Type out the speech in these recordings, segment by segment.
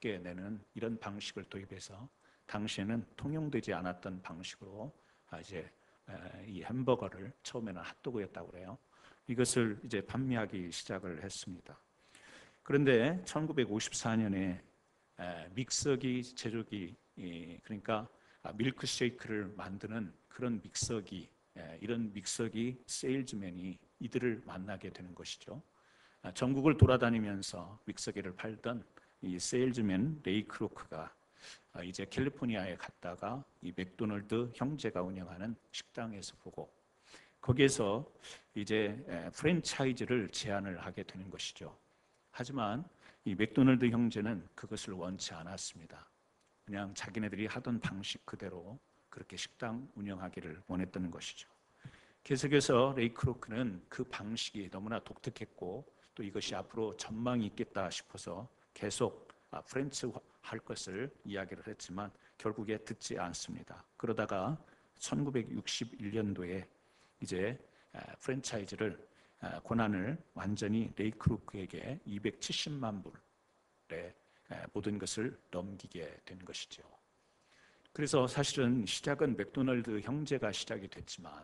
적게 내는 이런 방식을 도입해서 당시에는 통용되지 않았던 방식으로 이제 이 햄버거를 처음에는 핫도그였다고 그래요. 이것을 이제 판매하기 시작을 했습니다. 그런데 1954년에 믹서기 제조기, 그러니까 밀크쉐이크를 만드는 그런 믹서기, 이런 믹서기 세일즈맨이 이들을 만나게 되는 것이죠. 전국을 돌아다니면서 믹서기를 팔던 이 세일즈맨 레이 크로크가 이제 캘리포니아에 갔다가 이 맥도널드 형제가 운영하는 식당에서 보고 거기에서 이제 프랜차이즈를 제안을 하게 되는 것이죠. 하지만 이 맥도널드 형제는 그것을 원치 않았습니다. 그냥 자기네들이 하던 방식 그대로 그렇게 식당 운영하기를 원했던 것이죠. 계속해서 레이 크로크는 그 방식이 너무나 독특했고 또 이것이 앞으로 전망이 있겠다 싶어서 계속 프랜차이즈 할 것을 이야기를 했지만 결국에 듣지 않습니다. 그러다가 1961년도에 이제 프랜차이즈를 권한을 완전히 레이 크로크에게 270만 불의 모든 것을 넘기게 된 것이죠. 그래서 사실은 시작은 맥도널드 형제가 시작이 됐지만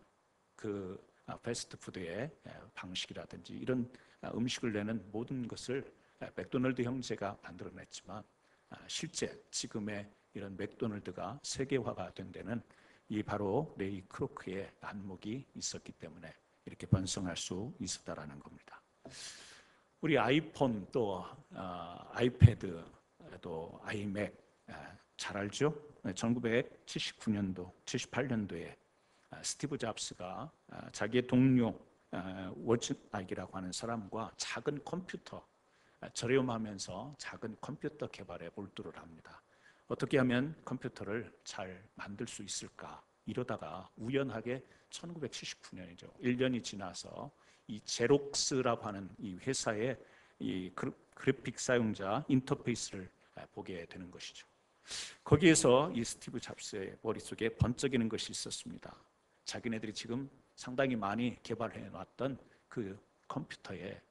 그 패스트푸드의 방식이라든지 이런 음식을 내는 모든 것을 맥도널드 형제가 만들어냈지만 실제 지금의 이런 맥도널드가 세계화가 된 데는 이 바로 레이 크로크의 안목이 있었기 때문에 이렇게 번성할 수 있었다라는 겁니다. 우리 아이폰 또 아이패드 또 아이맥 잘 알죠? 1979년도, 78년도에 스티브 잡스가 자기의 동료 워즈나이라고 하는 사람과 작은 컴퓨터, 저렴하면서 작은 컴퓨터 개발에 몰두를 합니다. 어떻게 하면 컴퓨터를 잘 만들 수 있을까? 이러다가 우연하게 1979년이죠. 1년이 지나서 이 제록스라고 하는 이 회사의 이 그래픽 사용자 인터페이스를 보게 되는 것이죠. 거기에서 이 스티브 잡스의 머릿속에 번쩍이는 것이 있었습니다. 자기네들이 지금 상당히 많이 개발해 놨던 그 컴퓨터의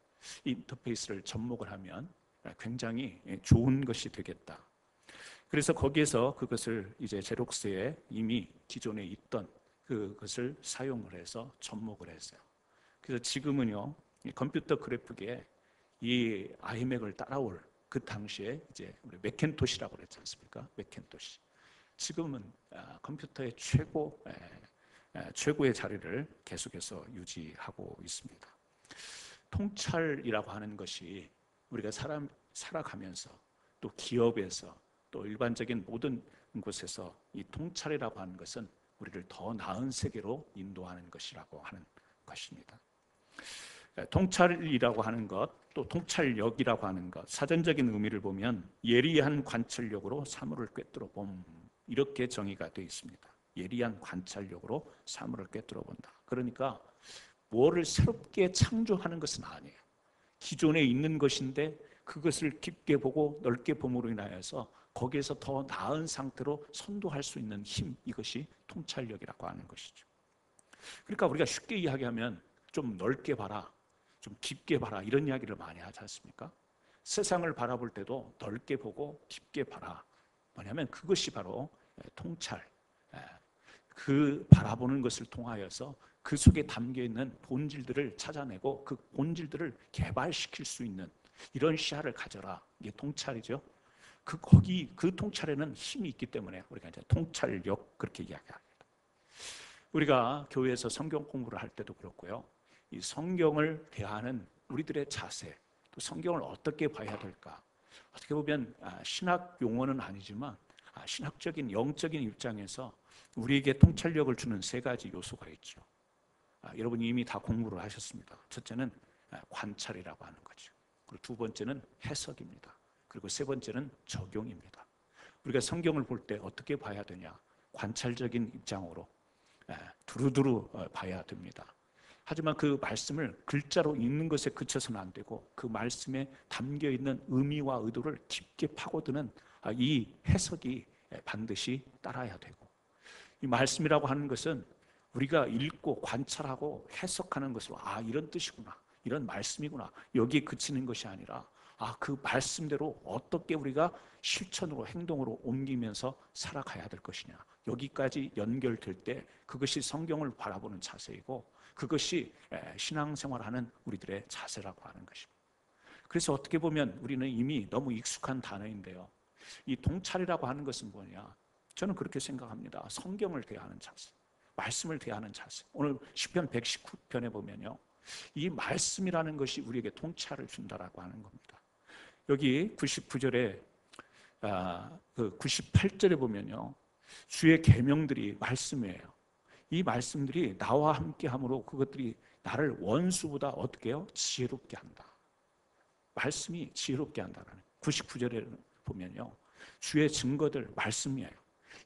인터페이스를 접목을 하면 굉장히 좋은 것이 되겠다. 그래서 거기에서 그것을 이제 제록스에 이미 기존에 있던 그것을 사용을 해서 접목을 했어요. 그래서 지금은요, 이 컴퓨터 그래픽에 이 아이맥을 따라올 그 당시에 이제 우리 맥킨토시라고 그랬지 않습니까? 맥킨토시. 지금은 컴퓨터의 최고의 자리를 계속해서 유지하고 있습니다. 통찰이라고 하는 것이 우리가 살아가면서 또 기업에서 또 일반적인 모든 곳에서 이 통찰이라고 하는 것은 우리를 더 나은 세계로 인도하는 것이라고 하는 것입니다. 통찰이라고 하는 것, 또 통찰력이라고 하는 것, 사전적인 의미를 보면 예리한 관찰력으로 사물을 꿰뚫어 봄, 이렇게 정의가 되어 있습니다. 예리한 관찰력으로 사물을 꿰뚫어 본다. 그러니까 뭐를 새롭게 창조하는 것은 아니에요. 기존에 있는 것인데 그것을 깊게 보고 넓게 봄으로 인하여서 거기에서 더 나은 상태로 선도할 수 있는 힘, 이것이 통찰력이라고 하는 것이죠. 그러니까 우리가 쉽게 이야기하면 좀 넓게 봐라, 좀 깊게 봐라, 이런 이야기를 많이 하지 않습니까? 세상을 바라볼 때도 넓게 보고 깊게 봐라. 뭐냐면 그것이 바로 통찰, 그 바라보는 것을 통하여서 그 속에 담겨있는 본질들을 찾아내고 그 본질들을 개발시킬 수 있는 이런 시야를 가져라. 이게 통찰이죠. 그 통찰에는 힘이 있기 때문에 우리가 이제 통찰력 그렇게 이야기합니다. 우리가 교회에서 성경 공부를 할 때도 그렇고요. 이 성경을 대하는 우리들의 자세, 또 성경을 어떻게 봐야 될까? 어떻게 보면 신학 용어는 아니지만 신학적인 영적인 입장에서 우리에게 통찰력을 주는 세 가지 요소가 있죠. 여러분이 이미 다 공부를 하셨습니다. 첫째는 관찰이라고 하는 거죠. 그리고 두 번째는 해석입니다. 그리고 세 번째는 적용입니다. 우리가 성경을 볼 때 어떻게 봐야 되냐? 관찰적인 입장으로 두루두루 봐야 됩니다. 하지만 그 말씀을 글자로 읽는 것에 그쳐서는 안 되고 그 말씀에 담겨있는 의미와 의도를 깊게 파고드는 이 해석이 반드시 따라야 되고, 이 말씀이라고 하는 것은 우리가 읽고 관찰하고 해석하는 것으로 이런 뜻이구나, 이런 말씀이구나, 여기에 그치는 것이 아니라 그 말씀대로 어떻게 우리가 실천으로 행동으로 옮기면서 살아가야 될 것이냐. 여기까지 연결될 때 그것이 성경을 바라보는 자세이고 그것이 신앙생활하는 우리들의 자세라고 하는 것입니다. 그래서 어떻게 보면 우리는 이미 너무 익숙한 단어인데요. 이 통찰이라고 하는 것은 뭐냐? 저는 그렇게 생각합니다. 성경을 대하는 자세, 말씀을 대하는 자세. 오늘 시편 119편에 보면요. 이 말씀이라는 것이 우리에게 통찰을 준다라고 하는 겁니다. 여기 99절에 98절에 보면요. 주의 계명들이 말씀이에요. 이 말씀들이 나와 함께 함으로 그것들이 나를 원수보다 어떻게 해요? 지혜롭게 한다. 말씀이 지혜롭게 한다는 99절에 보면요. 주의 증거들 말씀이에요.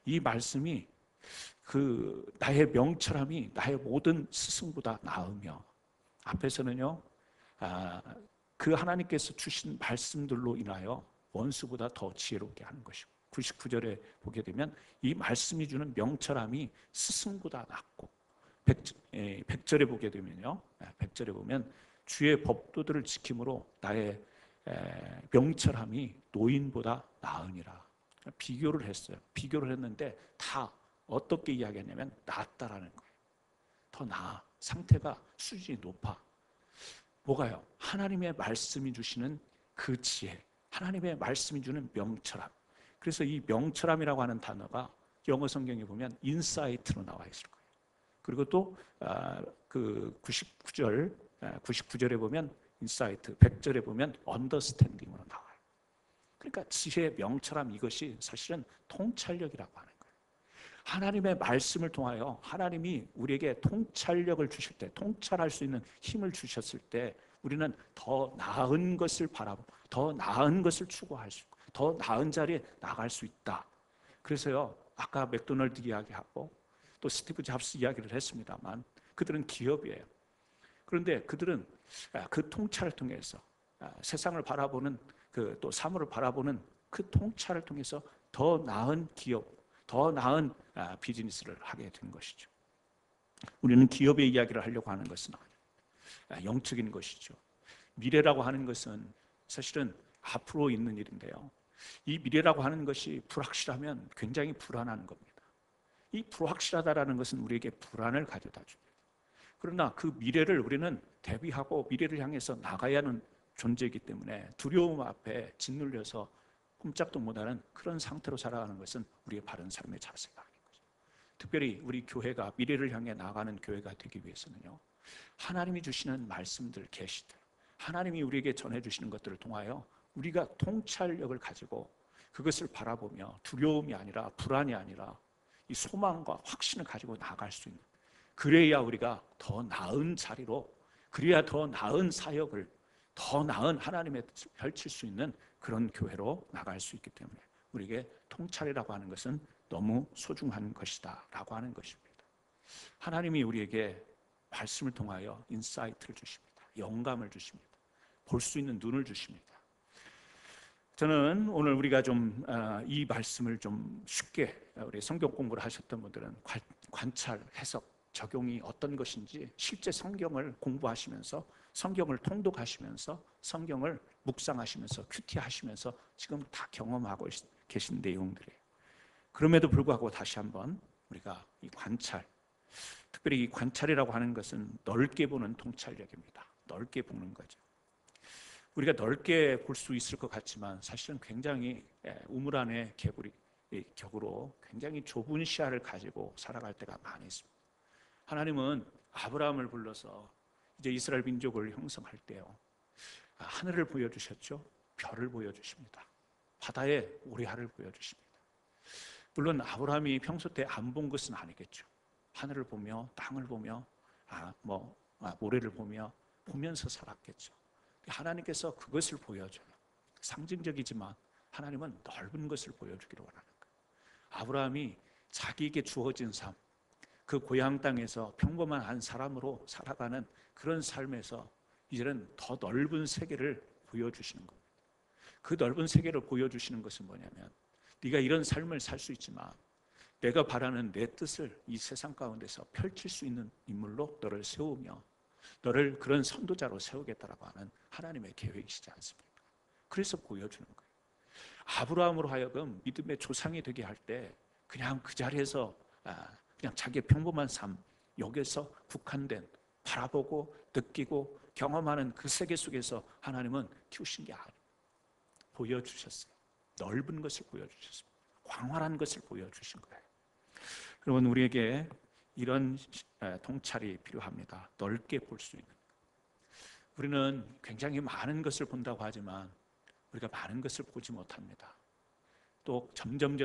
이 말씀이 나의 명철함이 나의 모든 스승보다 나으며 앞에서는요. 그 하나님께서 주신 말씀들로 인하여 원수보다 더 지혜롭게 하는 것이고 99절에 보게 되면 이 말씀이 주는 명철함이 스승보다 낫고 100절에 보게 되면요. 100절에 보면 주의 법도들을 지킴으로 나의 명철함이 노인보다 나으니라. 비교를 했어요. 비교를 했는데 다 어떻게 이야기하냐면 낫다라는 거예요. 더 나아. 상태가 수준이 높아. 뭐가요? 하나님의 말씀이 주시는 그 지혜, 하나님의 말씀이 주는 명철함. 그래서 이 명철함이라고 하는 단어가 영어 성경에 보면 인사이트로 나와 있을 거예요. 그리고 또 그 99절에 보면 인사이트, 100절에 보면 언더스탠딩으로 나와요. 그러니까 지혜, 명철함 이것이 사실은 통찰력이라고 하는 거예요. 하나님의 말씀을 통하여 하나님이 우리에게 통찰력을 주실 때, 통찰할 수 있는 힘을 주셨을 때 우리는 더 나은 것을 바라보고 더 나은 것을 추구할 수 있고 더 나은 자리에 나갈 수 있다. 그래서요, 아까 맥도날드 이야기하고 또 스티브 잡스 이야기를 했습니다만 그들은 기업이에요. 그런데 그들은 그 통찰을 통해서 세상을 바라보는 또 사물을 바라보는 그 통찰을 통해서 더 나은 기업, 더 나은 비즈니스를 하게 된 것이죠. 우리는 기업의 이야기를 하려고 하는 것은 영적인 것이죠. 미래라고 하는 것은 사실은 앞으로 있는 일인데요. 이 미래라고 하는 것이 불확실하면 굉장히 불안한 겁니다. 이 불확실하다라는 것은 우리에게 불안을 가져다 줍니다. 그러나 그 미래를 우리는 대비하고 미래를 향해서 나가야 하는 존재이기 때문에 두려움 앞에 짓눌려서 꼼짝도 못하는 그런 상태로 살아가는 것은 우리의 바른 삶의 자세가 아닌 거죠. 특별히 우리 교회가 미래를 향해 나가는 교회가 되기 위해서는요. 하나님이 주시는 말씀들, 계시들, 하나님이 우리에게 전해주시는 것들을 통하여 우리가 통찰력을 가지고 그것을 바라보며 두려움이 아니라 불안이 아니라 이 소망과 확신을 가지고 나아갈 수 있는, 그래야 우리가 더 나은 자리로, 그래야 더 나은 사역을, 더 나은 하나님의 뜻을 펼칠 수 있는 그런 교회로 나갈 수 있기 때문에 우리에게 통찰이라고 하는 것은 너무 소중한 것이다 라고 하는 것입니다. 하나님이 우리에게 말씀을 통하여 인사이트를 주십니다. 영감을 주십니다. 볼 수 있는 눈을 주십니다. 저는 오늘 우리가 좀 이 말씀을 좀 쉽게, 우리 성경 공부를 하셨던 분들은 관찰, 해석, 적용이 어떤 것인지 실제 성경을 공부하시면서 성경을 통독하시면서 성경을 묵상하시면서 큐티하시면서 지금 다 경험하고 계신 내용들이에요. 그럼에도 불구하고 다시 한번 우리가 이 관찰, 특별히 이 관찰이라고 하는 것은 넓게 보는 통찰력입니다. 넓게 보는 거죠. 우리가 넓게 볼 수 있을 것 같지만 사실은 굉장히 우물 안에 개구리 격으로 굉장히 좁은 시야를 가지고 살아갈 때가 많이 있습니다. 하나님은 아브라함을 불러서 이제 이스라엘 민족을 형성할 때요, 하늘을 보여주셨죠. 별을 보여주십니다. 바다의 오리알을 보여주십니다. 물론 아브라함이 평소 때 안 본 것은 아니겠죠. 하늘을 보며 땅을 보며 모래를 보면서 살았겠죠. 하나님께서 그것을 보여줘요. 상징적이지만 하나님은 넓은 것을 보여주기를 원하는 거예요. 아브라함이 자기에게 주어진 삶, 그 고향 땅에서 평범한 한 사람으로 살아가는 그런 삶에서 이제는 더 넓은 세계를 보여주시는 겁니다. 그 넓은 세계를 보여주시는 것은 뭐냐면, 네가 이런 삶을 살 수 있지만 내가 바라는 내 뜻을 이 세상 가운데서 펼칠 수 있는 인물로 너를 세우며 너를 그런 선도자로 세우겠다라고 하는 하나님의 계획이시지 않습니까? 그래서 보여주는 거예요. 아브라함으로 하여금 믿음의 조상이 되게 할 때 그냥 그 자리에서 그냥 자기의 평범한 삶, 여기서 국한된, 바라보고 느끼고 경험하는 그 세계 속에서 하나님은 키우신 게 아니에요. 보여주셨어요. 넓은 것을 보여주셨습니다. 광활한 것을 보여주신 거예요. 여러분, 우리에게 이런 통찰이 필요합니다. 넓게 볼 수 있는. 우리는 굉장히 많은 것을 본다고 하지만 우리가 많은 것을 보지 못합니다. 또 점점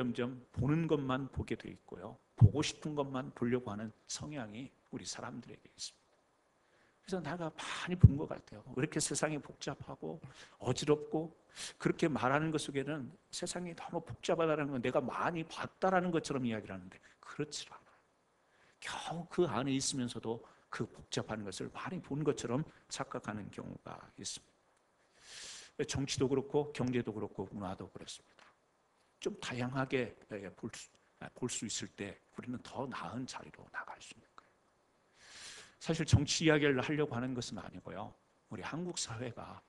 보는 것만 보게 돼 있고요, 보고 싶은 것만 보려고 하는 성향이 우리 사람들에게 있습니다. 그래서 내가 많이 본 것 같아요. 왜 이렇게 세상이 복잡하고 어지럽고, 그렇게 말하는 것 속에는 세상이 너무 복잡하다는 건 내가 많이 봤다라는 것처럼 이야기를 하는데 그렇지 않아요. 겨우 그 안에 있으면서도 그 복잡한 것을 많이 본 것처럼 착각하는 경우가 있습니다. 정치도 그렇고 경제도 그렇고 문화도 그렇습니다. 좀 다양하게 볼 수 있을 때 우리는 더 나은 자리로 나갈 수 있는 거예요. 사실 정치 이야기를 하려고 하는 것은 아니고요, 우리 한국 사회가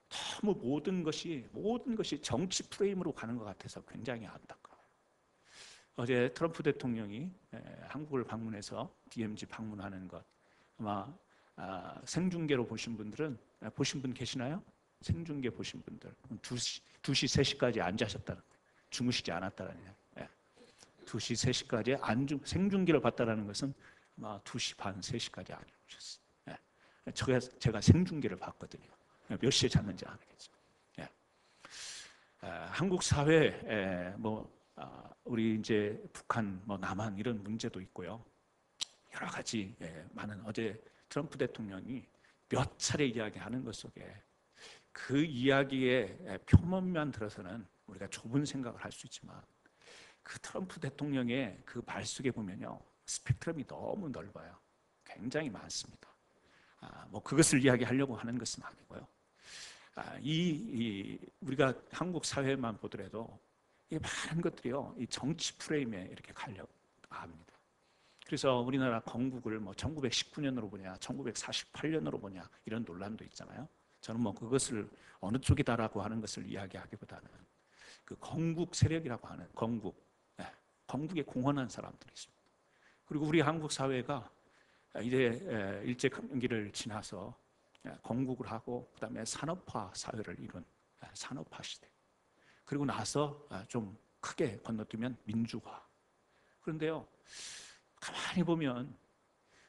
너무 모든 것이 정치 프레임으로 가는 것 같아서 굉장히 안타까워요. 어제 트럼프 대통령이 한국을 방문해서 DMZ 방문하는 것, 아마 생중계로 보신 분들은, 보신 분 계시나요? 생중계 보신 분들 2시, 3시까지 앉으셨다는 거예요. 주무시지 않았다는 거예요. 2시, 3시까지 생중계를 봤다는 것은 아마 2시 반, 3시까지 안 주무셨어요. 제가 생중계를 봤거든요. 몇 시에 잤는지 안 알겠죠. 한국 사회, 우리 이제 북한, 남한 이런 문제도 있고요. 여러 가지 많은, 어제 트럼프 대통령이 몇 차례 이야기하는 것 속에 그 이야기의 표면만 들어서는 우리가 좁은 생각을 할 수 있지만, 그 트럼프 대통령의 그 말 속에 보면요, 스펙트럼이 너무 넓어요. 굉장히 많습니다. 그것을 이야기하려고 하는 것은 아니고요. 우리가 한국 사회만 보더라도 이 많은 것들이요, 이 정치 프레임에 이렇게 가려고 합니다. 그래서 우리나라 건국을 1919년으로 보냐, 1948년으로 보냐, 이런 논란도 있잖아요. 저는 그것을 어느 쪽이다라고 하는 것을 이야기하기보다는 그 건국 세력이라고 하는 건국에 공헌한 사람들이 있습니다. 그리고 우리 한국 사회가 이제 일제강점기를 지나서 건국을 하고 그다음에 산업화 사회를 이룬 산업화 시대, 그리고 나서 좀 크게 건너뛰면 민주화. 그런데요, 가만히 보면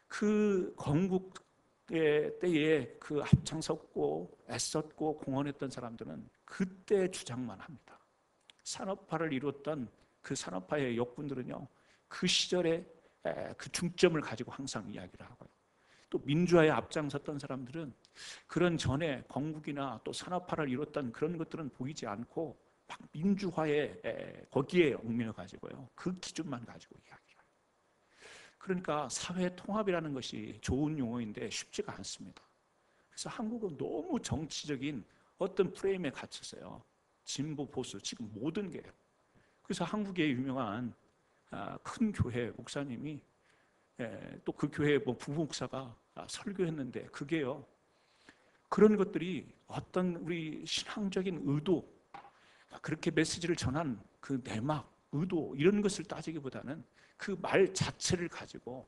그 건국의 때에 그 앞장섰고 애썼고 공헌했던 사람들은 그때 주장만 합니다. 산업화를 이루었던 그 산업화의 역군들은요, 그 시절에 그 중점을 가지고 항상 이야기를 하고요. 또 민주화에 앞장섰던 사람들은 그런 전에 건국이나 또 산업화를 이뤘던 그런 것들은 보이지 않고 막 민주화에 거기에 얽매여 가지고요, 그 기준만 가지고 이야기해요. 그러니까 사회 통합이라는 것이 좋은 용어인데 쉽지가 않습니다. 그래서 한국은 너무 정치적인 어떤 프레임에 갇혔어요. 진보 보수 지금 모든 게요. 그래서 한국의 유명한 큰 교회 목사님이, 또 그 교회 부목사가 설교했는데, 그게요, 그런 것들이 어떤 우리 신앙적인 의도, 그렇게 메시지를 전한 그 내막, 의도, 이런 것을 따지기보다는 그 말 자체를 가지고,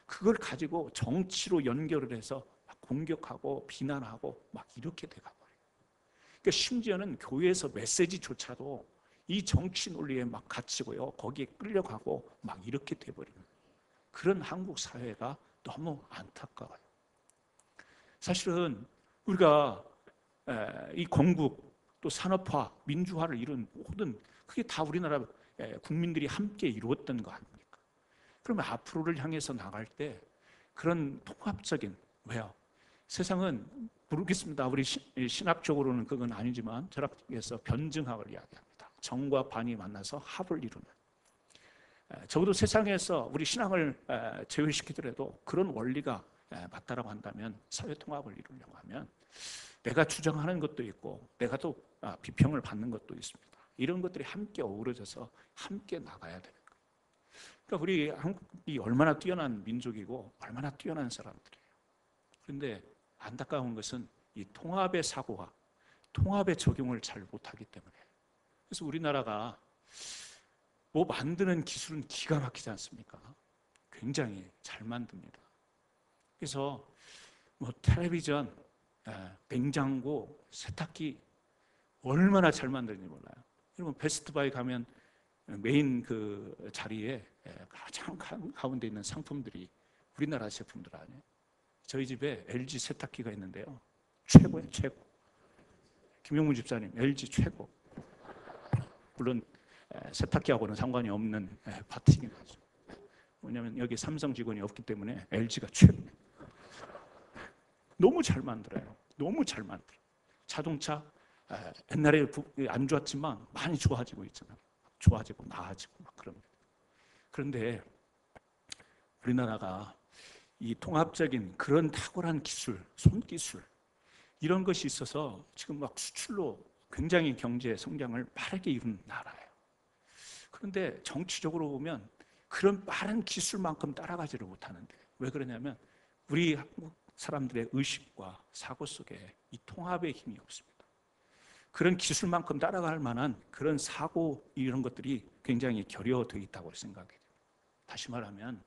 그걸 가지고 정치로 연결을 해서 막 공격하고 비난하고 막 이렇게 돼가버려요. 그러니까 심지어는 교회에서 메시지조차도 이 정치 논리에 막 갇히고요, 거기에 끌려가고 막 이렇게 돼버리는 그런 한국 사회가 너무 안타까워요. 사실은 우리가 이 건국, 또 산업화, 민주화를 이룬 모든, 그게 다 우리나라 국민들이 함께 이루었던 거 아닙니까? 그러면 앞으로를 향해서 나갈 때 그런 통합적인, 왜요? 세상은 모르겠습니다. 우리 신학적으로는 그건 아니지만 철학에서 변증학을 이야기합니다. 정과 반이 만나서 합을 이루는, 적어도 세상에서 우리 신앙을 제외시키더라도 그런 원리가 맞다라고 한다면, 사회 통합을 이루려고 하면 내가 주장하는 것도 있고 내가 또 비평을 받는 것도 있습니다. 이런 것들이 함께 어우러져서 함께 나가야 되는 거예요. 그러니까 우리 한국이 얼마나 뛰어난 민족이고 얼마나 뛰어난 사람들이에요. 그런데 안타까운 것은 이 통합의 사고와 통합의 적용을 잘 못하기 때문에. 그래서 우리나라가 뭐 만드는 기술은 기가 막히지 않습니까? 굉장히 잘 만듭니다. 그래서 뭐 텔레비전, 냉장고, 세탁기 얼마나 잘 만드는지 몰라요. 여러분 베스트바이 가면 메인 그 자리에 가장 가운데 있는 상품들이 우리나라 제품들 아니에요. 저희 집에 LG 세탁기가 있는데요. 최고예요, 최고. 김용문 집사님, LG 최고. 물론 세탁기하고는 상관이 없는 파트이긴 하죠. 왜냐하면 여기 삼성 직원이 없기 때문에 LG가 최고예요. 너무 잘 만들어요. 너무 잘 만들어요. 자동차 옛날에 안 좋았지만 많이 좋아지고 있잖아요. 좋아지고 나아지고 막 그럽니다. 그런데 우리나라가 이 통합적인 그런 탁월한 기술, 손기술 이런 것이 있어서 지금 막 수출로 굉장히 경제 성장을 빠르게 이룬 나라예요. 그런데 정치적으로 보면 그런 빠른 기술만큼 따라가지를 못하는데 왜 그러냐면 우리 한국 사람들의 의식과 사고 속에 이 통합의 힘이 없습니다. 그런 기술만큼 따라갈 만한 그런 사고 이런 것들이 굉장히 결여되어 있다고 생각해요. 다시 말하면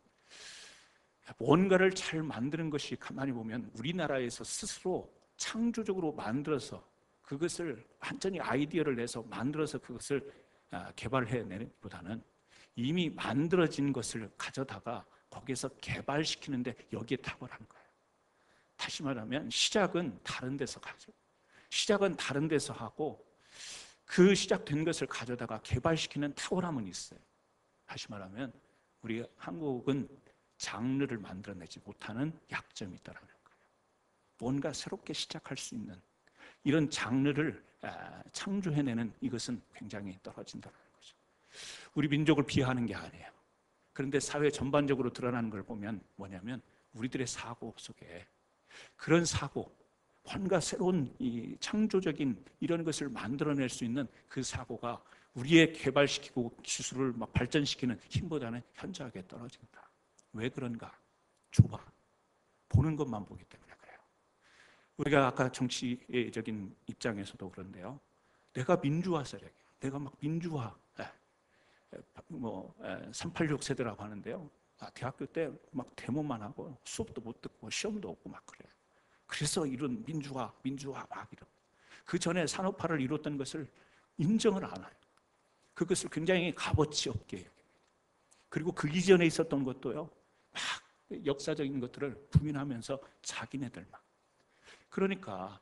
뭔가를 잘 만드는 것이 가만히 보면 우리나라에서 스스로 창조적으로 만들어서 그것을 완전히 아이디어를 내서 만들어서 그것을 개발해내는 것보다는 이미 만들어진 것을 가져다가 거기에서 개발시키는데 여기에 탁월한 거예요. 다시 말하면 시작은 다른 데서 가죠. 시작은 다른 데서 하고 그 시작된 것을 가져다가 개발시키는 탁월함은 있어요. 다시 말하면 우리 한국은 장르를 만들어내지 못하는 약점이 있다는 거예요. 뭔가 새롭게 시작할 수 있는 이런 장르를 창조해내는 이것은 굉장히 떨어진다는 거죠. 우리 민족을 비하하는 게 아니에요. 그런데 사회 전반적으로 드러나는 걸 보면 뭐냐면 우리들의 사고 속에 그런 사고, 뭔가 새로운 이 창조적인 이런 것을 만들어낼 수 있는 그 사고가 우리의 개발시키고 기술을 막 발전시키는 힘보다는 현저하게 떨어진다. 왜 그런가? 좁아. 보는 것만 보기 때문에 그래요. 우리가 아까 정치적인 입장에서도 그런데요. 내가 민주화 세력이야. 내가 막 민주화, 386 세대라고 하는데요. 대학교 때 막 데모만 하고 수업도 못 듣고 시험도 없고 막 그래요. 그래서 이런 민주화 막 이런. 그 전에 산업화를 이뤘던 것을 인정을 안 해요. 그것을 굉장히 값어치 없게. 그리고 그 이전에 있었던 것도요. 막 역사적인 것들을 부인하면서 자기네들만. 그러니까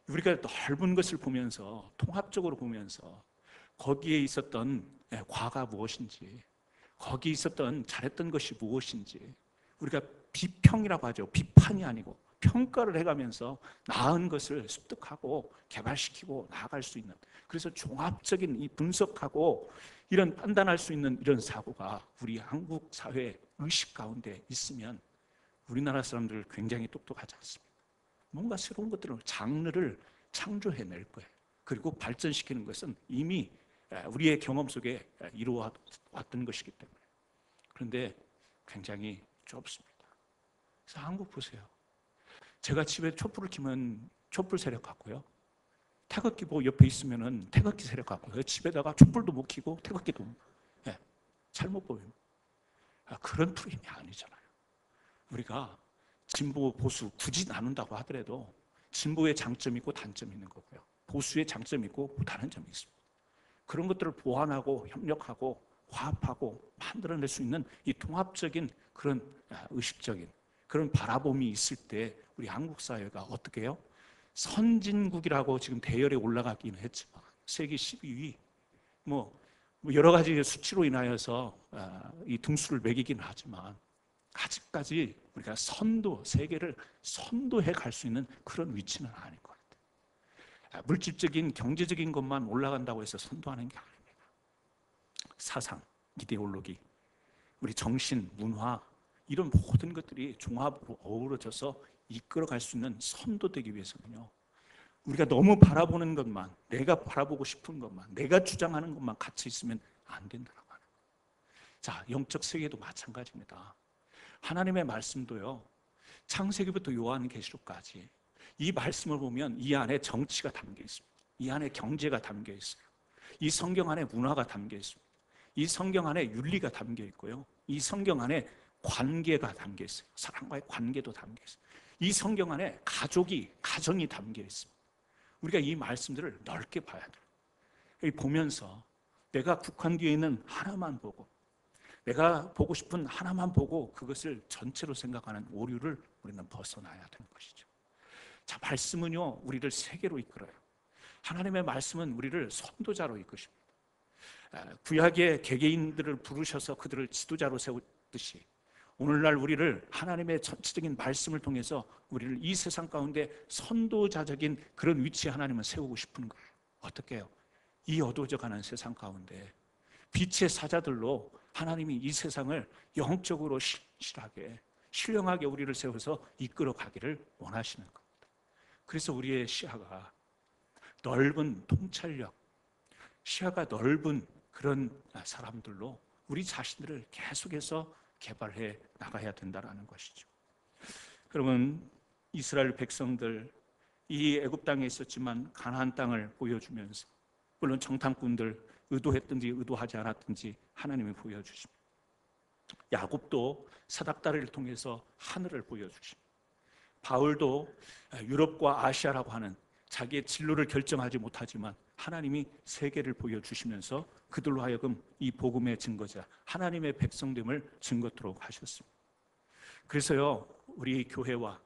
우리가 넓은 것을 보면서 통합적으로 보면서 거기에 있었던 과가 무엇인지 거기에 있었던 잘했던 것이 무엇인지 우리가 비평이라고 하죠. 비판이 아니고 평가를 해가면서 나은 것을 습득하고 개발시키고 나아갈 수 있는 그래서 종합적인 이 분석하고 이런 판단할 수 있는 이런 사고가 우리 한국 사회 의식 가운데 있으면 우리나라 사람들 굉장히 똑똑하지 않습니다. 뭔가 새로운 것들을 장르를 창조해낼 거예요. 그리고 발전시키는 것은 이미 우리의 경험 속에 이루어왔던 것이기 때문에 그런데 굉장히 좁습니다. 그래서 한국 보세요. 제가 집에 촛불을 켜면 촛불 세력 같고요. 태극기 뭐 옆에 있으면은 태극기 세력 같고요. 집에다가 촛불도 못 켜고 태극기도 잘못 보여요. 그런 프레임이 아니잖아요. 우리가 진보, 보수 굳이 나눈다고 하더라도 진보의 장점이 있고 단점이 있는 거고요. 보수의 장점이 있고 다른 점이 있습니다. 그런 것들을 보완하고 협력하고 화합하고 만들어낼 수 있는 이 통합적인 그런 의식적인 그런 바라봄이 있을 때 우리 한국 사회가 어떻게 해요? 선진국이라고 지금 대열에 올라가기는 했지만 세계 12위 뭐 여러 가지 수치로 인하여서 이 등수를 매기기는 하지만 아직까지 우리가 세계를 선도해 갈 수 있는 그런 위치는 아닌 것 같아요. 물질적인 경제적인 것만 올라간다고 해서 선도하는 게 아닙니다. 사상, 이데올로기, 우리 정신, 문화 이런 모든 것들이 종합으로 어우러져서 이끌어갈 수 있는 선도되기 위해서는요. 우리가 너무 바라보는 것만, 내가 바라보고 싶은 것만, 내가 주장하는 것만 갇혀 있으면 안 된다는 거예요. 자, 영적 세계도 마찬가지입니다. 하나님의 말씀도요. 창세기부터 요한계시록까지 이 말씀을 보면 이 안에 정치가 담겨 있습니다. 이 안에 경제가 담겨 있어요. 이 성경 안에 문화가 담겨 있습니다. 이 성경 안에 윤리가 담겨 있고요. 이 성경 안에 관계가 담겨 있어요. 사람과의 관계도 담겨 있어요. 이 성경 안에 가정이 담겨 있습니다. 우리가 이 말씀들을 넓게 봐야 돼요. 보면서 내가 국한되어 있는 하나만 보고, 내가 보고 싶은 하나만 보고 그것을 전체로 생각하는 오류를 우리는 벗어나야 되는 것이죠. 자, 말씀은요, 우리를 세계로 이끌어요. 하나님의 말씀은 우리를 선도자로 이끄십니다. 구약의 개개인들을 부르셔서 그들을 지도자로 세우듯이 오늘날 우리를 하나님의 전체적인 말씀을 통해서 우리를 이 세상 가운데 선도자적인 그런 위치에 하나님은 세우고 싶은 거예요. 어떻게 해요? 이 어두워져가는 세상 가운데 빛의 사자들로 하나님이 이 세상을 영적으로 신실하게 신령하게 우리를 세워서 이끌어 가기를 원하시는 겁니다. 그래서 우리의 시야가 넓은 통찰력, 시야가 넓은 그런 사람들로 우리 자신들을 계속해서 개발해 나가야 된다는 것이죠. 여러분, 이스라엘 백성들 이 애굽 땅에 있었지만 가나안 땅을 보여주면서, 물론 정탐꾼들 의도했든지 의도하지 않았든지 하나님이 보여주십니다. 야곱도 사닥다리를 통해서 하늘을 보여주십니다. 바울도 유럽과 아시아라고 하는 자기의 진로를 결정하지 못하지만 하나님이 세계를 보여주시면서 그들로 하여금 이 복음의 증거자, 하나님의 백성됨을 증거토록 하셨습니다. 그래서요, 우리 교회와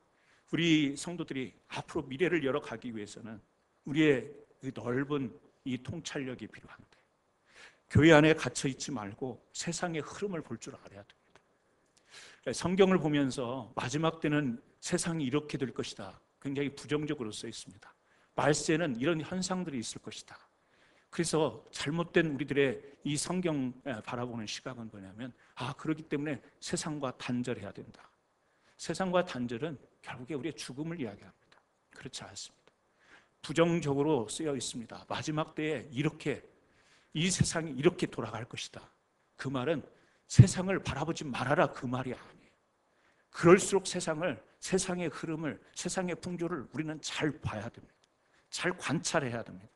우리 성도들이 앞으로 미래를 열어가기 위해서는 우리의 넓은 이 통찰력이 필요한데, 교회 안에 갇혀 있지 말고 세상의 흐름을 볼 줄 알아야 됩니다. 성경을 보면서 마지막 때는 세상이 이렇게 될 것이다, 굉장히 부정적으로 써 있습니다. 말세는 이런 현상들이 있을 것이다. 그래서 잘못된 우리들의 이 성경 바라보는 시각은 뭐냐면, 그렇기 때문에 세상과 단절해야 된다. 세상과 단절은 결국에 우리의 죽음을 이야기합니다. 그렇지 않습니다. 부정적으로 쓰여 있습니다. 마지막 때에 이 세상이 이렇게 돌아갈 것이다. 그 말은 세상을 바라보지 말아라, 그 말이 아니에요. 그럴수록 세상의 흐름을, 세상의 풍조를 우리는 잘 봐야 됩니다. 잘 관찰해야 됩니다.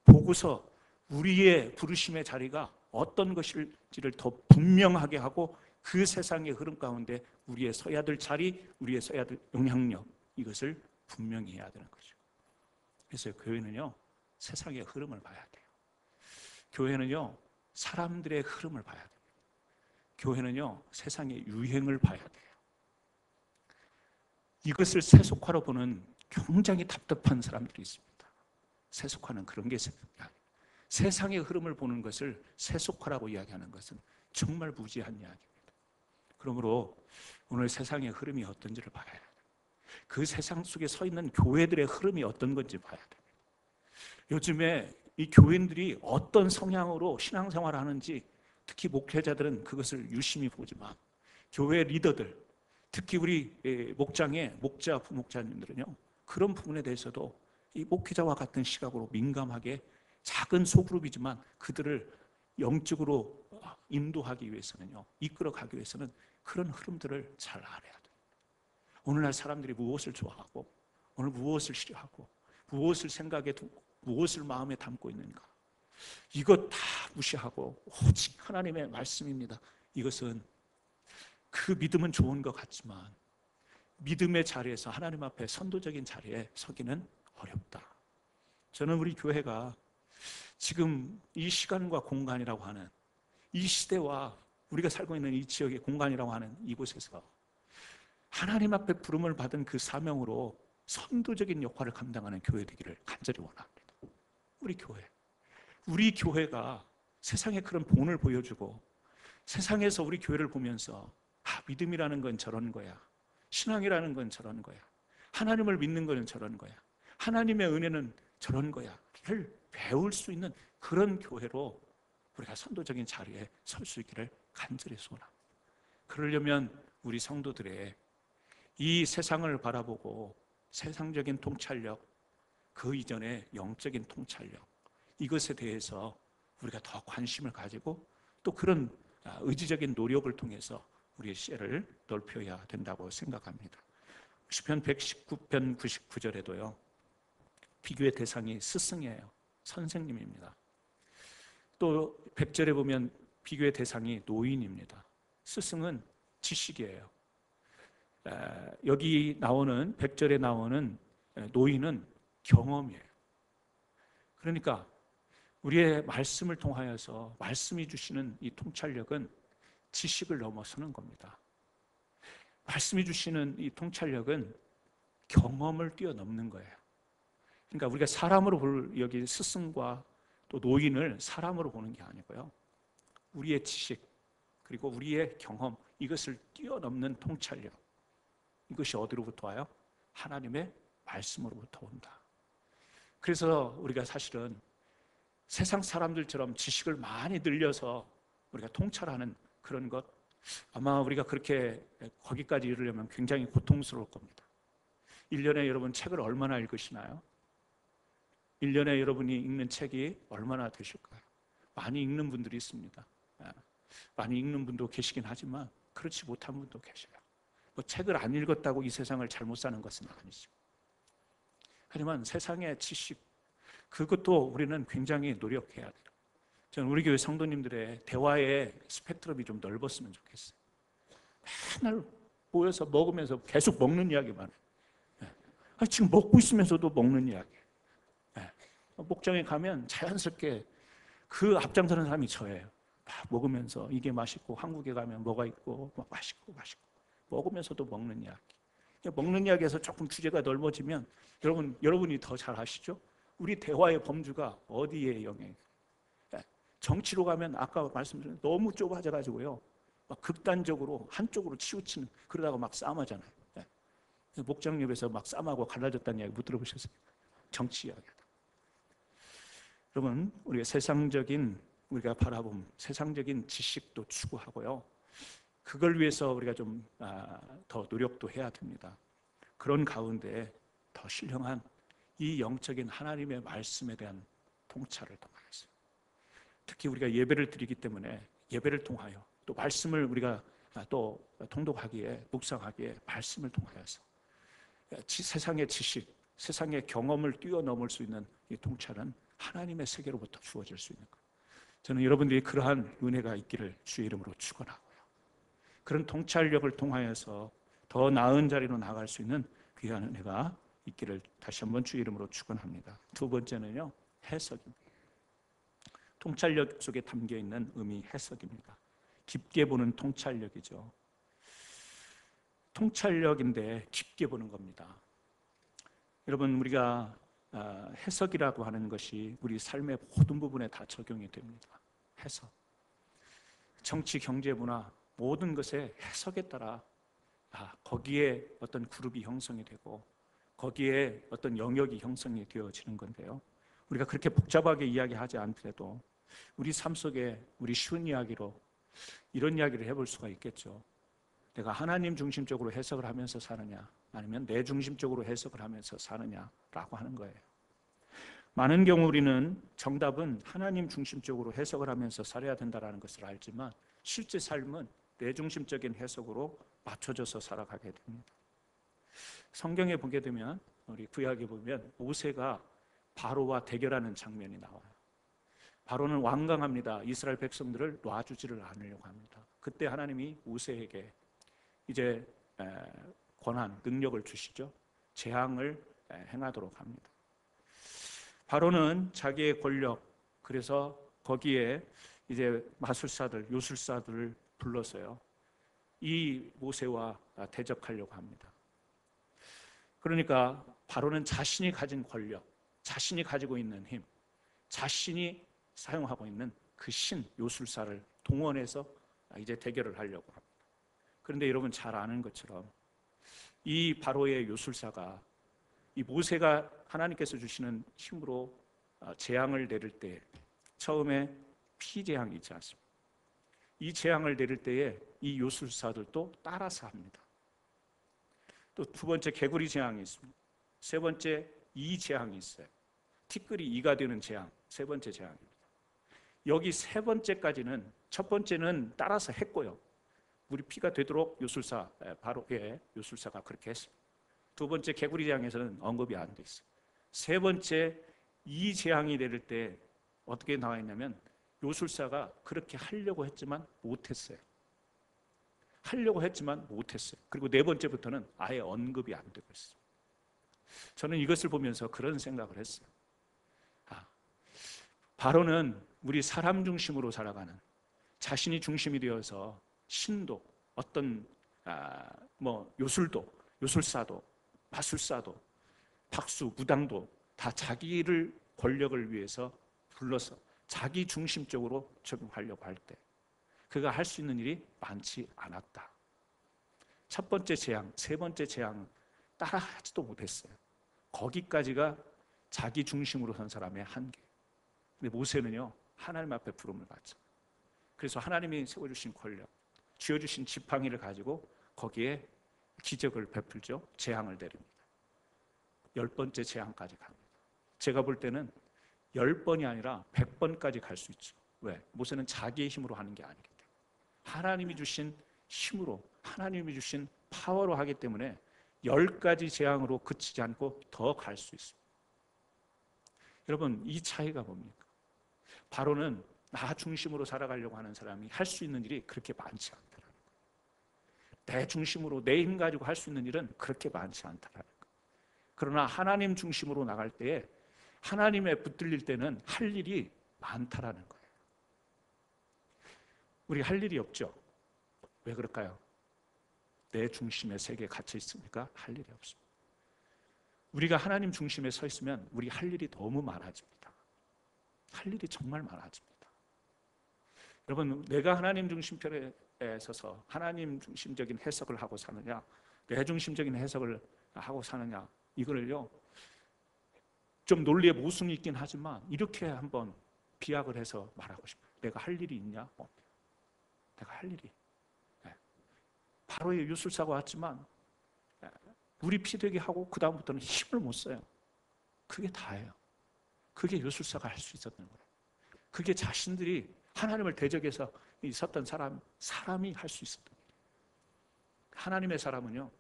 보고서 우리의 부르심의 자리가 어떤 것일지를 더 분명하게 하고, 그 세상의 흐름 가운데 우리의 서야 될 자리, 우리의 서야 될 영향력, 이것을 분명히 해야 되는 거죠. 그래서 교회는요, 세상의 흐름을 봐야 돼요. 교회는요, 사람들의 흐름을 봐야 돼요. 교회는요, 세상의 유행을 봐야 돼요. 이것을 세속화로 보는 굉장히 답답한 사람들이 있습니다. 세속화는 그런 게 세상의 흐름을 보는 것을 세속화라고 이야기하는 것은 정말 무지한 이야기입니다. 그러므로 오늘 세상의 흐름이 어떤지를 봐야 돼요. 그 세상 속에 서 있는 교회들의 흐름이 어떤 건지 봐야 돼요. 요즘에 이 교인들이 어떤 성향으로 신앙생활을 하는지, 특히 목회자들은 그것을 유심히 보지만 교회 리더들, 특히 우리 목자, 부목자님들은요, 그런 부분에 대해서도 이 목회자와 같은 시각으로 민감하게, 작은 소그룹이지만 그들을 영적으로 인도하기 위해서는요, 이끌어가기 위해서는 그런 흐름들을 잘 알아야 돼요. 오늘날 사람들이 무엇을 좋아하고, 오늘 무엇을 싫어하고, 무엇을 생각에 두고, 무엇을 마음에 담고 있는가, 이것 다 무시하고 오직 하나님의 말씀입니다. 이것은, 그 믿음은 좋은 것 같지만 믿음의 자리에서 하나님 앞에 선도적인 자리에 서기는 어렵다. 저는 우리 교회가 지금 이 시간과 공간이라고 하는 이 시대와 우리가 살고 있는 이 지역의 공간이라고 하는 이곳에서 하나님 앞에 부름을 받은 그 사명으로 선도적인 역할을 감당하는 교회 되기를 간절히 원합니다. 우리 교회가 세상에 그런 본을 보여주고, 세상에서 우리 교회를 보면서 믿음이라는 건 저런 거야, 신앙이라는 건 저런 거야, 하나님을 믿는 거는 저런 거야, 하나님의 은혜는 저런 거야를 배울 수 있는 그런 교회로 우리가 선도적인 자리에 설 수 있기를 간절히 소원합니다. 그러려면 우리 성도들의 이 세상을 바라보고 세상적인 통찰력, 그 이전에 영적인 통찰력, 이것에 대해서 우리가 더 관심을 가지고 또 그런 의지적인 노력을 통해서 우리의 시야를 넓혀야 된다고 생각합니다. 시편 119편 99절에도요, 비교의 대상이 스승이에요. 선생님입니다. 또 100절에 보면 비교의 대상이 노인입니다. 스승은 지식이에요. 여기 나오는 100절에 나오는 노인은 경험이에요. 그러니까 우리의 말씀을 통하여서 말씀이 주시는 이 통찰력은 지식을 넘어서는 겁니다. 말씀이 주시는 이 통찰력은 경험을 뛰어넘는 거예요. 그러니까 우리가 사람으로 볼 여기 스승과 또 노인을 사람으로 보는 게 아니고요. 우리의 지식 그리고 우리의 경험 이것을 뛰어넘는 통찰력 이것이 어디로부터 와요? 하나님의 말씀으로부터 온다. 그래서 우리가 사실은 세상 사람들처럼 지식을 많이 늘려서 우리가 통찰하는 그런 것 아마 우리가 그렇게 거기까지 이르려면 굉장히 고통스러울 겁니다. 1년에 여러분 책을 얼마나 읽으시나요? 1년에 여러분이 읽는 책이 얼마나 되실까요? 많이 읽는 분들이 있습니다. 많이 읽는 분도 계시긴 하지만 그렇지 못한 분도 계셔요. 뭐 책을 안 읽었다고 이 세상을 잘못 사는 것은 아니죠. 하지만 세상의 지식 그것도 우리는 굉장히 노력해야 돼요. 저는 우리 교회 성도님들의 대화의 스펙트럼이 좀 넓었으면 좋겠어요. 맨날 모여서 먹으면서 계속 먹는 이야기만 해요. 지금 먹고 있으면서도 먹는 이야기. 목장에 가면 자연스럽게 그 앞장서는 사람이 저예요. 먹으면서 이게 맛있고 한국에 가면 뭐가 있고 맛있고 먹으면서도 먹는 이야기. 먹는 이야기에서 조금 주제가 넓어지면 여러분이 더 잘 아시죠? 우리 대화의 범주가 어디에 영향이? 정치로 가면 아까 말씀드린 너무 좁아져가지고요. 막 극단적으로 한쪽으로 치우치는 그러다가 막 싸움하잖아요. 목장역에서 막 싸움하고 갈라졌다는 이야기 못 들어보셨어요? 정치 이야기다. 여러분 우리가 우리가 바라본 세상적인 지식도 추구하고요. 그걸 위해서 우리가 좀 더 노력도 해야 됩니다. 그런 가운데 더 신령한 이 영적인 하나님의 말씀에 대한 통찰을 통하여서 특히 우리가 예배를 드리기 때문에 예배를 통하여 또 말씀을 우리가 또 통독하기에 묵상하기에 말씀을 통하여서 세상의 지식, 세상의 경험을 뛰어넘을 수 있는 이 통찰은 하나님의 세계로부터 주어질 수 있는 것. 저는 여러분들이 그러한 은혜가 있기를 주의 이름으로 축원하고요. 그런 통찰력을 통하여서 더 나은 자리로 나갈 수 있는 귀한 은혜가 있기를 다시 한번 주의 이름으로 축원합니다. 두 번째는요, 해석입니다. 통찰력 속에 담겨 있는 의미 해석입니다. 깊게 보는 통찰력이죠. 통찰력인데 깊게 보는 겁니다. 여러분 우리가 해석이라고 하는 것이 우리 삶의 모든 부분에 다 적용이 됩니다. 해석. 정치, 경제, 문화 모든 것의 해석에 따라 거기에 어떤 그룹이 형성이 되고 거기에 어떤 영역이 형성이 되어지는 건데요. 우리가 그렇게 복잡하게 이야기하지 않더라도 우리 삶 속에 우리 쉬운 이야기로 이런 이야기를 해볼 수가 있겠죠. 내가 하나님 중심적으로 해석을 하면서 사느냐 아니면 내 중심적으로 해석을 하면서 사느냐라고 하는 거예요. 많은 경우 우리는 정답은 하나님 중심적으로 해석을 하면서 살아야 된다는 것을 알지만 실제 삶은 내 중심적인 해석으로 맞춰져서 살아가게 됩니다. 성경에 보게 되면 우리 구약에 보면 모세가 바로와 대결하는 장면이 나와요. 바로는 완강합니다. 이스라엘 백성들을 놔주지를 않으려고 합니다. 그때 하나님이 모세에게 이제 권한, 능력을 주시죠. 재앙을 행하도록 합니다. 바로는 자기의 권력, 그래서 거기에 이제 마술사들, 요술사들을 불러서요. 이 모세와 대적하려고 합니다. 그러니까 바로는 자신이 가진 권력, 자신이 가지고 있는 힘, 자신이 사용하고 있는 그 신, 요술사를 동원해서 이제 대결을 하려고 합니다. 그런데 여러분 잘 아는 것처럼 이 바로의 요술사가 이 모세가 하나님께서 주시는 힘으로 재앙을 내릴 때 처음에 피재앙이 있지 않습니까? 이 재앙을 내릴 때에 이 요술사들도 따라서 합니다. 또 두 번째 개구리 재앙이 있습니다. 세 번째 이 재앙이 있어요. 티끌이 이가 되는 재앙, 세 번째 재앙입니다. 여기 세 번째까지는 첫 번째는 따라서 했고요. 우리 피가 되도록 요술사, 바로의 요술사가 그렇게 했습니다. 두 번째 개구리 재앙에서는 언급이 안 돼 있어요. 세 번째 이 재앙이 내릴 때 어떻게 나와 있냐면 요술사가 그렇게 하려고 했지만 못했어요. 하려고 했지만 못했어요. 그리고 네 번째부터는 아예 언급이 안 되고 있어요. 저는 이것을 보면서 그런 생각을 했어요. 바로는 우리 사람 중심으로 살아가는, 자신이 중심이 되어서 신도, 어떤 요술도, 요술사도, 마술사도, 박수, 무당도 다 자기를 권력을 위해서 불러서 자기 중심적으로 적용하려고 할 때 그가 할 수 있는 일이 많지 않았다. 첫 번째 재앙, 세 번째 재앙 따라하지도 못했어요. 거기까지가 자기 중심으로 선 사람의 한계. 근데 모세는요, 하나님 앞에 부름을 받죠. 그래서 하나님이 세워주신 권력, 쥐어주신 지팡이를 가지고 거기에 기적을 베풀죠. 재앙을 내립니다. 10번째 재앙까지 갑니다. 제가 볼 때는 10번이 아니라 100번까지 갈 수 있죠. 왜? 모세는 자기의 힘으로 하는 게 아니기 때문에, 하나님이 주신 힘으로, 하나님이 주신 파워로 하기 때문에 10가지 재앙으로 그치지 않고 더 갈 수 있습니다. 여러분, 이 차이가 뭡니까? 바로는 나 중심으로 살아가려고 하는 사람이 할 수 있는 일이 그렇게 많지 않다라는 거예요. 내 중심으로 내 힘 가지고 할 수 있는 일은 그렇게 많지 않다라는 거예요. 그러나 하나님 중심으로 나갈 때에, 하나님에 붙들릴 때는 할 일이 많다라는 거예요. 우리 할 일이 없죠? 왜 그럴까요? 내 중심의 세계에 갇혀 있으니까 할 일이 없습니다. 우리가 하나님 중심에 서 있으면 우리 할 일이 너무 많아집니다. 할 일이 정말 많아집니다. 여러분, 내가 하나님 중심편에 서서 하나님 중심적인 해석을 하고 사느냐, 내 중심적인 해석을 하고 사느냐, 이거를요 좀 논리의 모순이 있긴 하지만 이렇게 한번 비약을 해서 말하고 싶어요. 내가 할 일이 있냐? 내가 할 일이, 바로의 요술사가 왔지만 물이 피되게 하고 그 다음부터는 힘을 못 써요. 그게 다예요. 그게 요술사가 할 수 있었던 거예요. 그게 자신들이 하나님을 대적해서 있었던 사람이 할 수 있었던 거예요. 하나님의 사람은요,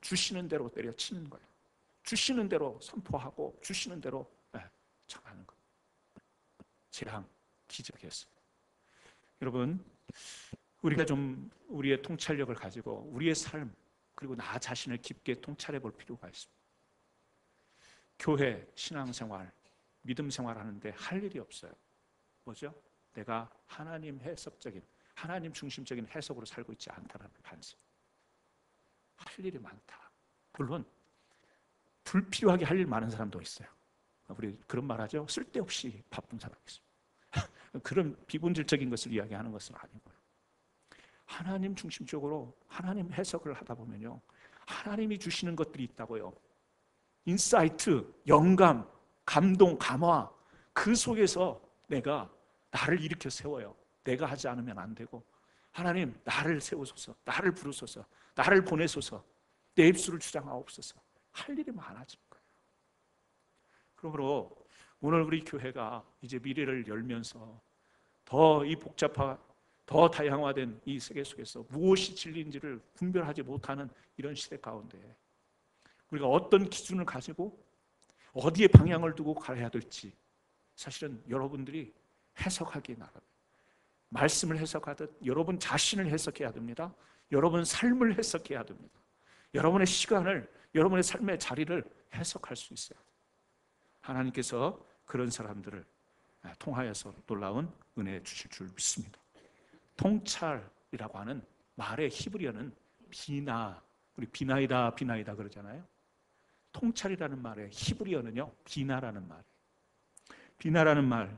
주시는 대로 때려치는 거예요. 주시는 대로 선포하고 주시는 대로 정하는 거예요. 재앙, 기적이었어요. 여러분, 우리가 좀 우리의 통찰력을 가지고 우리의 삶, 그리고 나 자신을 깊게 통찰해 볼 필요가 있습니다. 교회, 신앙생활, 믿음 생활하는데 할 일이 없어요. 뭐죠? 내가 하나님 해석적인, 하나님 중심적인 해석으로 살고 있지 않다는 반성. 할 일이 많다. 물론 불필요하게 할 일 많은 사람도 있어요. 우리 그런 말 하죠. 쓸데없이 바쁜 사람이 있어요. 그런 비본질적인 것을 이야기하는 것은 아니고요. 하나님 중심적으로 하나님 해석을 하다 보면요, 하나님이 주시는 것들이 있다고요. 인사이트, 영감, 감동, 감화, 그 속에서 내가 나를 일으켜 세워요. 내가 하지 않으면 안 되고, 하나님 나를 세우소서, 나를 부르소서, 나를 보내소서, 내 입술을 주장하옵소서. 할 일이 많아진 거예요. 그러므로 오늘 우리 교회가 이제 미래를 열면서 더 이 더 다양화된 이 세계 속에서 무엇이 진리인지를 분별하지 못하는 이런 시대 가운데 우리가 어떤 기준을 가지고 어디에 방향을 두고 가야 될지, 사실은 여러분들이 해석하기에 나갑니다. 말씀을 해석하듯 여러분 자신을 해석해야 됩니다. 여러분 삶을 해석해야 됩니다. 여러분의 시간을, 여러분의 삶의 자리를 해석할 수 있어요. 하나님께서 그런 사람들을 통하여서 놀라운 은혜 주실 줄 믿습니다. 통찰이라고 하는 말의 히브리어는 비나, 우리 비나이다 비나이다 그러잖아요. 통찰이라는 말의 히브리어는요, 비나라는 말. 비나라는 말,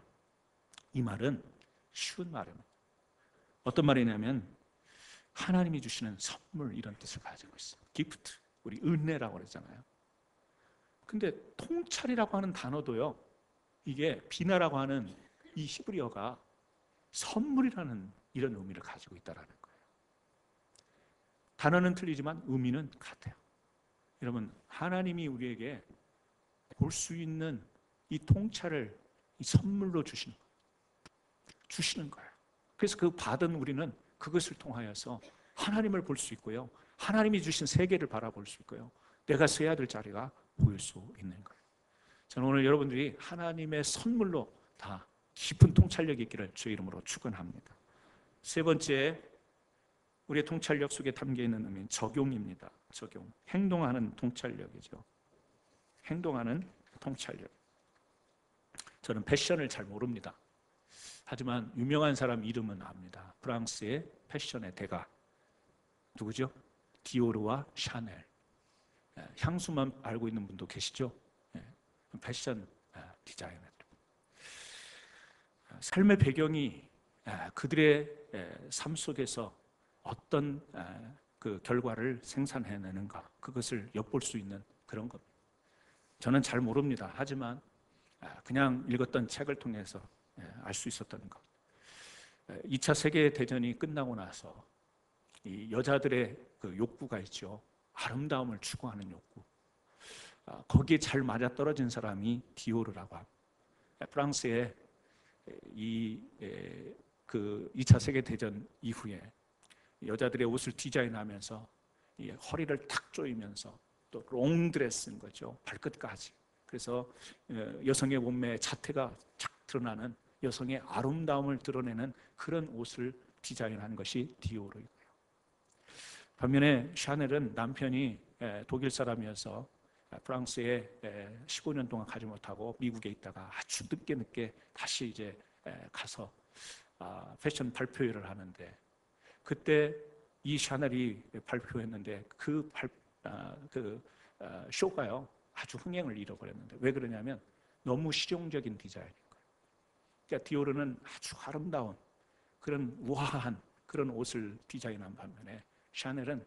이 말은 쉬운 말입니다. 어떤 말이냐면 하나님이 주시는 선물, 이런 뜻을 가지고 있어요. 기프트, 우리 은혜라고 그러잖아요. 근데 통찰이라고 하는 단어도요, 이게 비나라고 하는 이 히브리어가 선물이라는 이런 의미를 가지고 있다는 거예요. 단어는 틀리지만 의미는 같아요. 여러분, 하나님이 우리에게 볼 수 있는 이 통찰을 이 선물로 주시는 거예요. 그래서 그 받은 우리는 그것을 통하여서 하나님을 볼 수 있고요, 하나님이 주신 세계를 바라볼 수 있고요, 내가 서야 될 자리가 보일 수 있는 거예요. 저는 오늘 여러분들이 하나님의 선물로 다 깊은 통찰력이 있기를 주의 이름으로 축원합니다. 세 번째, 우리의 통찰력 속에 담겨 있는 의미는 적용입니다. 적용. 행동하는 통찰력이죠. 행동하는 통찰력. 저는 패션을 잘 모릅니다. 하지만 유명한 사람 이름은 압니다. 프랑스의 패션의 대가 누구죠? 디오르와 샤넬. 향수만 알고 있는 분도 계시죠? 패션 디자이너. 삶의 배경이 그들의 삶 속에서 어떤 그 결과를 생산해내는가, 그것을 엿볼 수 있는 그런 겁니다. 저는 잘 모릅니다. 하지만 그냥 읽었던 책을 통해서 알 수 있었던 것. 2차 세계대전이 끝나고 나서 이 여자들의 그 욕구가 있죠. 아름다움을 추구하는 욕구. 거기에 잘 맞아떨어진 사람이 디오르라고 합니다. 프랑스의 그 2차 세계대전 이후에 여자들의 옷을 디자인하면서 이 허리를 탁 조이면서 또 롱드레스인 거죠. 발끝까지. 그래서 여성의 몸매의 자태가 착 드러나는, 여성의 아름다움을 드러내는 그런 옷을 디자인한 것이 디오르이고요. 반면에 샤넬은 남편이 독일 사람이어서 프랑스에 15년 동안 가지 못하고 미국에 있다가 아주 늦게 다시 이제 가서 패션 발표회를 하는데, 그때 이 샤넬이 발표했는데 그 쇼가요 아주 흥행을 잃어버렸는데, 왜 그러냐면 너무 실용적인 디자인인 거예요. 그러니까 디오르는 아주 아름다운 그런 우아한 그런 옷을 디자인한 반면에 샤넬은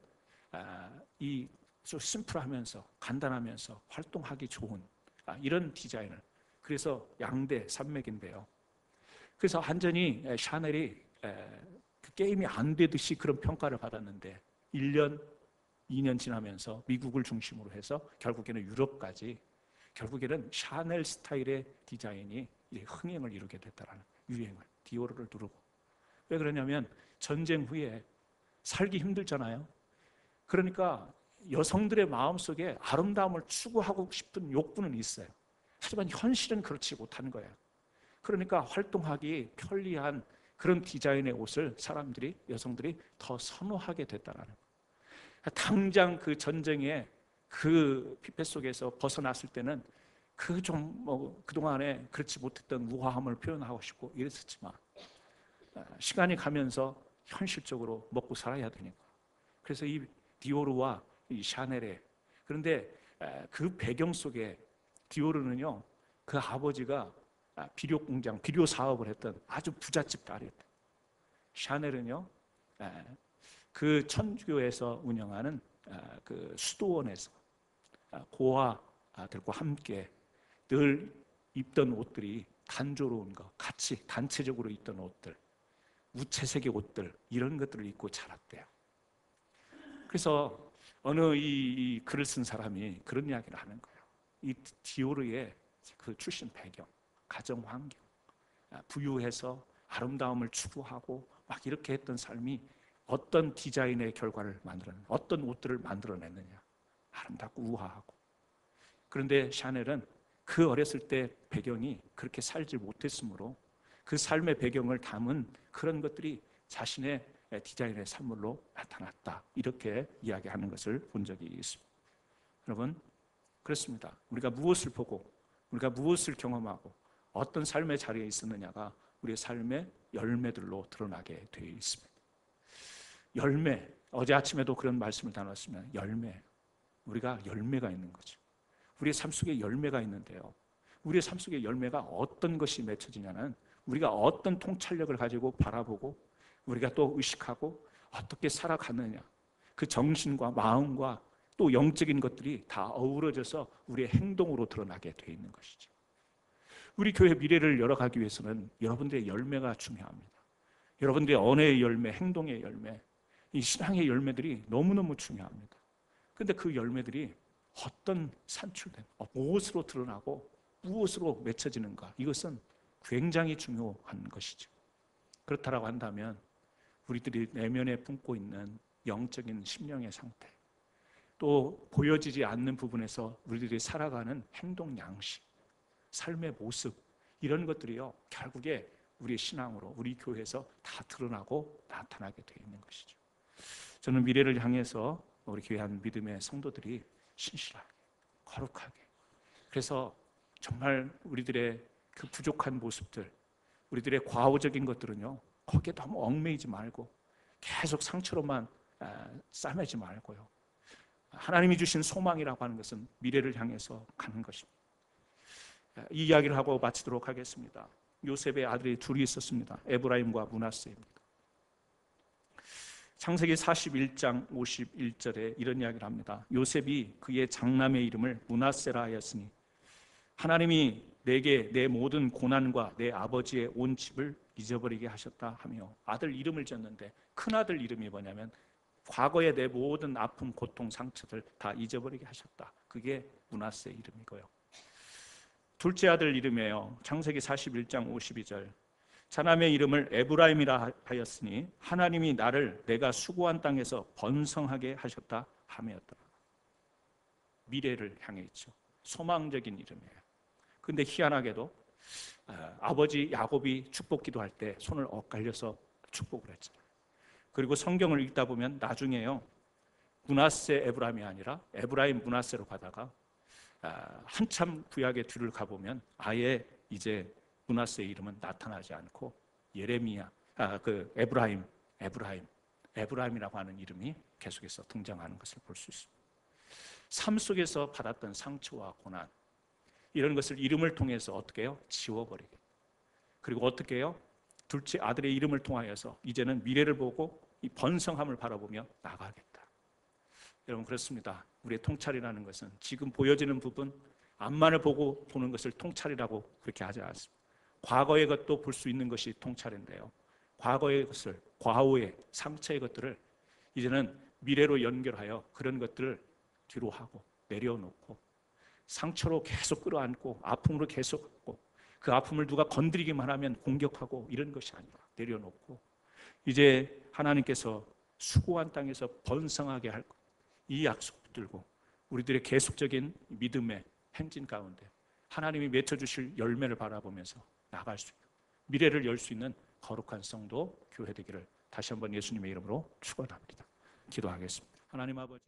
이 심플하면서 간단하면서 활동하기 좋은 이런 디자인을, 그래서 양대 산맥인데요. 그래서 완전히 샤넬이 그 게임이 안 되듯이 그런 평가를 받았는데 1년, 2년 지나면서 미국을 중심으로 해서 결국에는 유럽까지, 결국에는 샤넬 스타일의 디자인이 흥행을 이루게 됐다는, 유행을, 디오르를 누르고. 왜 그러냐면 전쟁 후에 살기 힘들잖아요. 그러니까 여성들의 마음속에 아름다움을 추구하고 싶은 욕구는 있어요. 하지만 현실은 그렇지 못한 거예요. 그러니까 활동하기 편리한 그런 디자인의 옷을 여성들이 더 선호하게 됐다는 거예요. 당장 그 전쟁의 그 피폐 속에서 벗어났을 때는 그동안에 그렇지 못했던 우아함을 표현하고 싶고 이랬었지만 시간이 가면서 현실적으로 먹고 살아야 되니까. 그래서 이 디오르와 이 샤넬의, 그런데 그 배경 속에 디오르는요, 그 아버지가 비료 공장, 비료 사업을 했던 아주 부잣집 딸이었다. 샤넬은요, 그 천주교에서 운영하는 그 수도원에서 고아들과 함께 늘 입던 옷들이 단조로운 거, 같이 단체적으로 입던 옷들, 무채색의 옷들, 이런 것들을 입고 자랐대요. 그래서 어느 이 글을 쓴 사람이 그런 이야기를 하는 거예요. 이 디오르의 그 출신 배경, 가정 환경, 부유해서 아름다움을 추구하고 막 이렇게 했던 삶이 어떤 디자인의 결과를 만들어냈느냐, 어떤 옷들을 만들어냈느냐, 아름답고 우아하고. 그런데 샤넬은 그 어렸을 때 배경이 그렇게 살지 못했으므로 그 삶의 배경을 담은 그런 것들이 자신의 디자인의 산물로 나타났다, 이렇게 이야기하는 것을 본 적이 있습니다. 여러분, 그렇습니다. 우리가 무엇을 보고, 우리가 무엇을 경험하고 어떤 삶의 자리에 있었느냐가 우리의 삶의 열매들로 드러나게 되어 있습니다. 열매, 어제 아침에도 그런 말씀을 나눴으면 열매, 우리가 열매가 있는 거죠. 우리의 삶 속에 열매가 있는데요, 우리의 삶 속에 열매가 어떤 것이 맺혀지냐는 우리가 어떤 통찰력을 가지고 바라보고 우리가 또 의식하고 어떻게 살아가느냐, 그 정신과 마음과 또 영적인 것들이 다 어우러져서 우리의 행동으로 드러나게 되어 있는 것이죠. 우리 교회 미래를 열어가기 위해서는 여러분들의 열매가 중요합니다. 여러분들의 언어의 열매, 행동의 열매, 이 신앙의 열매들이 너무너무 중요합니다. 그런데 그 열매들이 어떤 산출된, 무엇으로 드러나고 무엇으로 맺혀지는가, 이것은 굉장히 중요한 것이죠. 그렇다라고 한다면 우리들이 내면에 품고 있는 영적인 심령의 상태, 또 보여지지 않는 부분에서 우리들이 살아가는 행동 양식, 삶의 모습, 이런 것들이요, 결국에 우리의 신앙으로, 우리 교회에서 다 드러나고 나타나게 되어 있는 것이죠. 저는 미래를 향해서 우리 교회 한 믿음의 성도들이 신실하게, 거룩하게, 그래서 정말 우리들의 그 부족한 모습들, 우리들의 과오적인 것들은요, 거기에 너무 얽매이지 말고 계속 상처로만 싸매지 말고요, 하나님이 주신 소망이라고 하는 것은 미래를 향해서 가는 것입니다. 이 이야기를 하고 마치도록 하겠습니다. 요셉의 아들이 둘이 있었습니다. 에브라임과 므낫세입니다. 창세기 41장 51절에 이런 이야기를 합니다. 요셉이 그의 장남의 이름을 므낫세라 하였으니 하나님이 내게 내 모든 고난과 내 아버지의 온 집을 잊어버리게 하셨다 하며, 아들 이름을 지었는데 큰아들 이름이 뭐냐면 과거의 내 모든 아픔, 고통, 상처들 다 잊어버리게 하셨다. 그게 므낫세 이름이고요. 둘째 아들 이름이에요. 창세기 41장 52절. 자남의 이름을 에브라임이라 하였으니 하나님이 나를 내가 수고한 땅에서 번성하게 하셨다 하며였더라. 미래를 향해 있죠. 소망적인 이름이에요. 근데 희한하게도 아버지 야곱이 축복 기도할 때 손을 엇갈려서 축복을 했잖아요. 그리고 성경을 읽다 보면 나중에요, 므낫세 에브라임이 아니라 에브라임 므낫세로 가다가 한참 구약의 뒤를 가보면 아예 이제 므낫세의 이름은 나타나지 않고 예레미야, 에브라임이라고 하는 이름이 계속해서 등장하는 것을 볼 수 있습니다. 삶 속에서 받았던 상처와 고난, 이런 것을 이름을 통해서 어떻게 해요? 지워버리게. 그리고 어떻게 해요? 둘째 아들의 이름을 통하여서 이제는 미래를 보고 이 번성함을 바라보며 나가겠다. 여러분, 그렇습니다. 우리의 통찰이라는 것은 지금 보여지는 부분, 앞만을 보고 보는 것을 통찰이라고 그렇게 하지 않습니다. 과거의 것도 볼 수 있는 것이 통찰인데요, 과거의 것을, 과오의 상처의 것들을 이제는 미래로 연결하여 그런 것들을 뒤로 하고 내려놓고 상처로 계속 끌어안고 아픔으로 계속 하고 그 아픔을 누가 건드리기만 하면 공격하고 이런 것이 아니라 내려놓고 이제 하나님께서 수고한 땅에서 번성하게 할 이 약속 붙들고 우리들의 계속적인 믿음의 행진 가운데 하나님이 맺어주실 열매를 바라보면서 나갈 수 있는, 미래를 열 수 있는 거룩한 성도 교회 되기를 다시 한번 예수님의 이름으로 축원합니다. 기도하겠습니다. 하나님 아버지,